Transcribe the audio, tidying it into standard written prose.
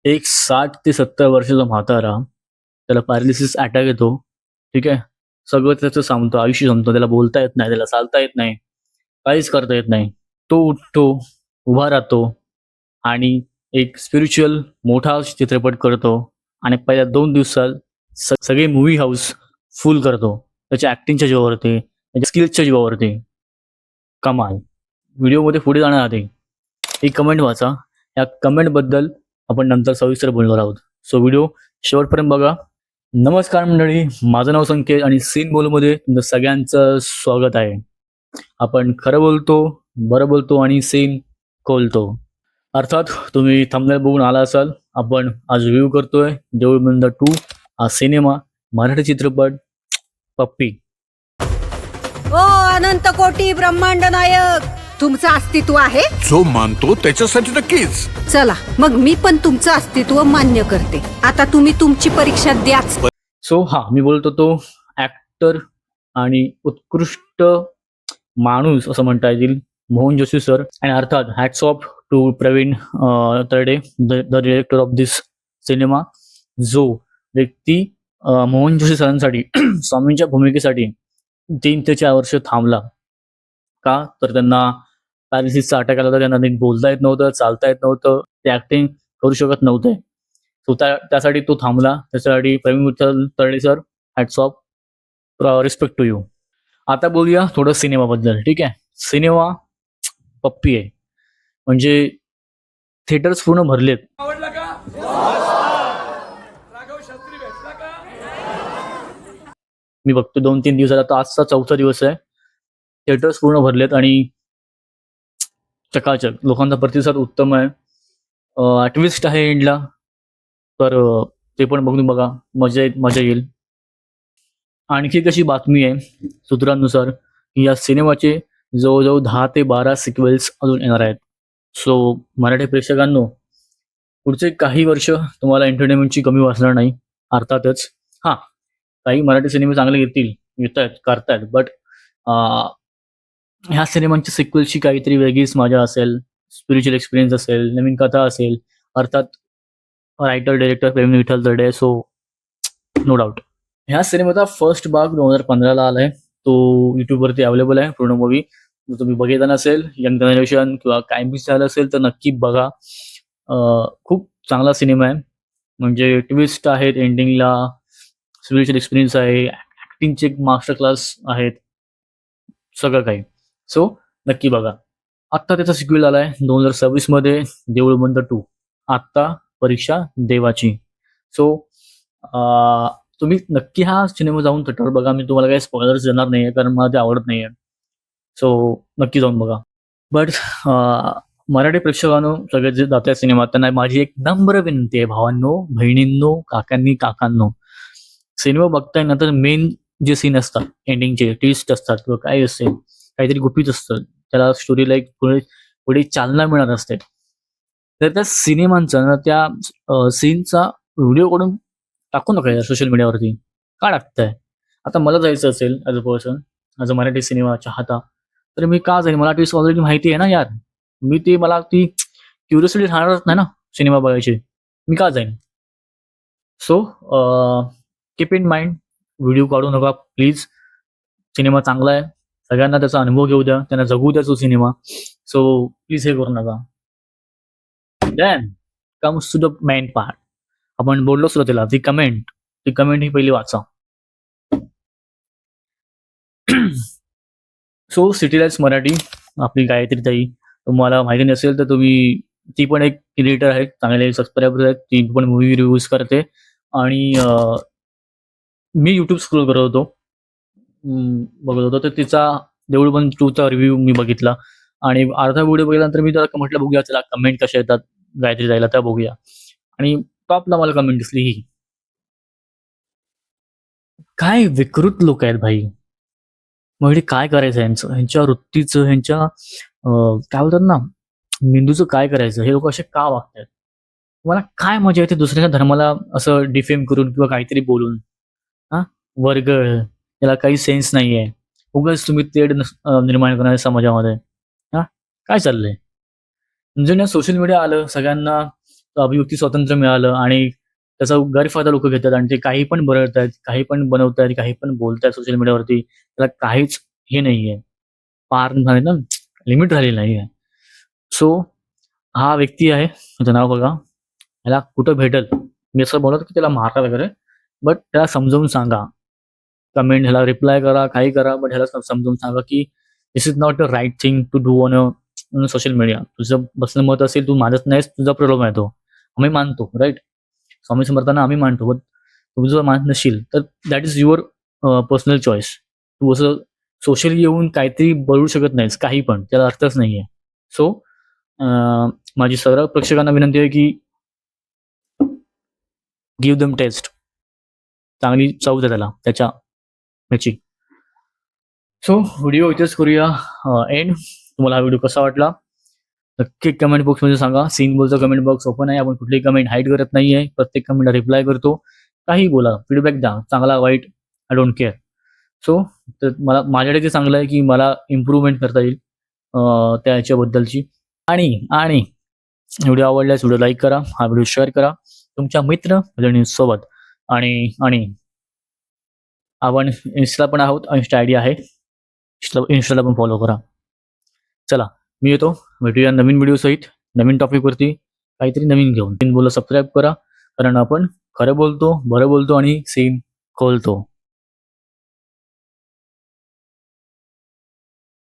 एक 60 ते 70 वर्षाचा म्हातारा, त्याला पॅरालिसिस अटॅक येतो. ठीक आहे. सगळं त्याचं संपतं, आयुष्य संपतं. त्याला बोलता येत नाही, त्याला चालता येत नाही, काहीच करता येत नाही. तो उठतो, उभा राहतो आणि एक स्पिरिच्युअल मोठा चित्रपट करतो आणि पहिल्या 2 दिवसात सगळे मूव्ही हाऊस फुल करतो. त्याच्या ॲक्टिंगच्या जीवावरती, त्याच्या स्किल्सच्या जीवावरती. कमाल. व्हिडिओमध्ये पुढे जाणार आधी एक कमेंट वाचा. या कमेंटबद्दल आपण नंतर सविस्तर बोलणार आहोत. सो व्हिडिओ शेवटपर्यंत बघा. नमस्कार मंडळी, माझं नाव संकेत आणि सीन बोलूमध्ये तुमचं सगळ्यांचं स्वागत आहे. आपण खरं बोलतो, बरं बोलतो आणि सीन खोलतो. अर्थात तुम्ही थंबनेल बघून आला असाल. आपण आज रिव्ह्यू करतोय देऊळ बंद 2 हा सिनेमा, मराठी चित्रपट पप्पी. ओ अनंत कोटी ब्रह्मांड नायक, तुमचं अस्तित्व आहे? जो मानतो त्याच्यासाठी नक्कीच. चला मग मी पण तुमचं अस्तित्व मान्य करते. आता तुम्ही तुमची परीक्षा द्याच. सो मी बोलतो तो ऍक्टर आणि उत्कृष्ट माणूस असं म्हणता येईल मोहन जोशी सर. आणि अर्थात hats off to Pravin Tarde, the director of this cinema. जो व्यक्ती मोहन जोशी सरांसाठी स्वामींच्या भूमिकेसाठी 3 ते 4 वर्ष थांबला. का तर त्यांना पॅरालिसिसचा अटॅक आला होता. त्यांना नीट बोलता येत नव्हतं, चालता येत नव्हतं, ते ऍक्टिंग करू शकत नव्हते. सो त्यासाठी तो थांबला. त्याच्यासाठी Pravin Vitthal Tarde sir, hats off, respect to you. आता बोलूया थोडं सिनेमाबद्दल. ठीक आहे. सिनेमा पप्पी आहे, म्हणजे थिएटर्स पूर्ण भरलेत. आवडला का? राघव शास्त्री भेटला का? मी बघतो 2-3 दिवसात, आता आजचा 4था दिवस आहे. थिएटर्स पूर्ण भरलेत आणि चकाचक लोकांचा प्रतिसाद उत्तम आहे. ट्विस्ट आहे एंडला, तर ते पण बघून बघा, मजा येईल. आणखी कशी बातमी आहे सूत्रांनुसार की या सिनेमाचे जवळजवळ 10 ते 12 सिक्वेल्स अजून येणार आहेत. सो मराठी प्रेक्षकांनो, पुढचे काही वर्ष तुम्हाला एंटरटेनमेंटची कमी वाचणार नाही. अर्थातच काही मराठी सिनेमे चांगले येत आहेत, करतायत, बट ह्या सिनेमांच्या सिक्वेलची काहीतरी वेगळीच मजा असेल, स्पिरिच्युअल एक्सपिरियन्स असेल, नवीन कथा असेल. अर्थात writer director Pravin Vitthal Tarde. So no doubt ह्या सिनेमाचा फर्स्ट भाग 2015ला आलाय. तो युट्यूबवरती अवेलेबल आहे पूर्ण मूवी. जर तुम्ही बघितला नसेल, यंग जनरेशन किंवा काय मिस झालं असेल तर नक्की बघा. खूप चांगला सिनेमा आहे. म्हणजे ट्विस्ट आहेत एंडिंगला, स्पिरिच्युअल एक्सपिरियन्स आहे, ऍक्टिंगचे मास्टर क्लास आहेत, सगळं काही. सो नक्की बघा. आत्ता त्याचा सिक्वेल आलाय 2026 मध्ये, देऊळ बंद 2, आत्ता परीक्षा देवाची. सो तुम्ही नक्की हा सिनेमा जाऊन थिएटर बघा. मी तुम्हाला काही स्पॉयलर्स देणार नाहीये, कारण मला ते आवडत नाहीये. सो नक्की जाऊन बघा. बट मराठी प्रेक्षकांनो, सगळे जे जातात सिनेमात, त्यांना माझी एक नम्र विनंती आहे, भावांनो, बहिणींनो, काकांनो, सिनेमा बघताय ना तर मेन जे सीन असतात, एंडिंगचे ट्विस्ट असतात किंवा काय असेल, काहीतरी गुपित असतं, त्याला स्टोरीला एक पुढे चालना मिळत असते. तर त्या सिनेमांचा ना, त्या सीनचा व्हिडिओ कडून टाकू नका यार सोशल मीडियावरती. का टाकताय? आता मला जायचं असेल as a person, as a Marathi cinema चाहता, तर मी का जाईन? मला ट्विस्ट ऑलरेडी माहिती आहे ना यार. मला ती क्युरियोसिटी राहणारच नाही ना सिनेमा बघायची. मी का जाईन? So keep in mind, video काढू नका प्लीज. सिनेमा चांगला आहे, सगळ्यांना त्याचा अनुभव घेऊ द्या, त्यांना जगू द्या तो सिनेमा. सो प्लीज हे करू नका. Then comes to the main part. आपण बोललो सुरुवातीला, ती कमेंट ही पहिली वाचा. सो सिटीलाइट्स मराठी, आपली गायत्री ताई, तुम्हाला माहिती नसेल तर ती पण एक क्रिएटर आहे, चांगले सबस्क्रायबर आहेत, ती पण मूवी रिव्ह्यूज करते. आणि मी यूट्यूब स्क्रोल करत होतो, बघत होतो, तर तिचा देऊळ बंद 2चा रिव्ह्यू मी बघितला आणि अर्धा व्हिडिओ बघितल्यानंतर मी त्याला म्हटलं बघूया त्याला कमेंट कशा येतात गायत्री ताईला, त्या बघूया. आणि टॉपला मला कमेंट दिसली ही, काय विकृत लोक आहेत भाई. म्हणजे काय करायचं ह्यांच्या वृत्तीचं, ह्यांच्या काय बोलतात ना, मेंदूचं काय करायचं? हे लोक असे का वागतात? मला काय मजा येते दुसऱ्याच्या धर्माला असं डिफेम करून किंवा काहीतरी बोलून. वर्ग याला काही सेन्स नाहीये. उगाच तुम्ही तेढ निर्माण करणार समाजामध्ये. काय चाललंय? म्हणजे ना, सोशल मीडिया आलं, सगळ्यांना अभिव्यक्ती स्वातंत्र्य मिळालं आणि त्याचा गैरफायदा लोक घेतात आणि ते काही पण बनवतायत, काही पण बनवतायत, काही पण बोलतायत सोशल मीडियावरती. त्याला काहीच हे नाहीये, पार झाले ना, लिमिट झालेली नाहीये. सो हा व्यक्ती आहे, त्याचं नाव बघा. ह्याला कुठं भेटेल, मी असं बोलत की त्याला मारा वगैरे, बट त्याला समजावून सांगा. कमेंट ह्याला रिप्लाय करा, काही करा, बट ह्याला समजावून सांगा की this is not a right thing to do on social media. तुझं बसणं मत असेल, तू माझत नाहीस, तुझा प्रॉब्लेम आहे तो. आम्ही मानतो, राईट? स्वामी समर्थांना आम्ही मानतो, बट तू जर मानत नसशील तर that is your personal choice. तू असं सोशली येऊन काहीतरी बोलू शकत नाहीस, काही पण, त्याला अर्थच नाहीये. सो माझी सर्व प्रेक्षकांना विनंती आहे की गिव्ह देम टेस्ट. चांगली चव द्या त्याला त्याच्या ह्याची. सो व्हिडिओ इथेच करूया एंड. तुम्हाला हा व्हिडिओ कसा वाटला नक्की कमेंट बॉक्समध्ये सांगा. सीन बोलचा कमेंट बॉक्स ओपन आहे, आपण कुठलीही कमेंट हाईड करत नाहीये, प्रत्येक कमेंटला रिप्लाय करतो. काही बोला, फीडबॅक द्या, चांगला वाईट, आय डोंट केअर. सो तर मला माझ्याकडे ते चांगलं आहे की मला इम्प्रूव्हमेंट करता येईल त्या ह्याच्याबद्दलची. आणि व्हिडिओ आवडल्यास व्हिडिओ लाईक करा, हा व्हिडिओ शेअर करा तुमच्या मित्र-मैत्रिणींसोबत. आणि आपण इन्स्टा पण आहोत, इन्स्टा आयडी आहे, इन्स्टाला पण फॉलो करा. चला मी येतो, भेटूया नवीन व्हिडिओ सहित, नवीन टॉपिकवरती, काहीतरी नवीन घेऊन. सीन बोलला सबस्क्राईब करा, कारण आपण खरं बोलतो, बरं बोलतो आणि सीन खोलतो.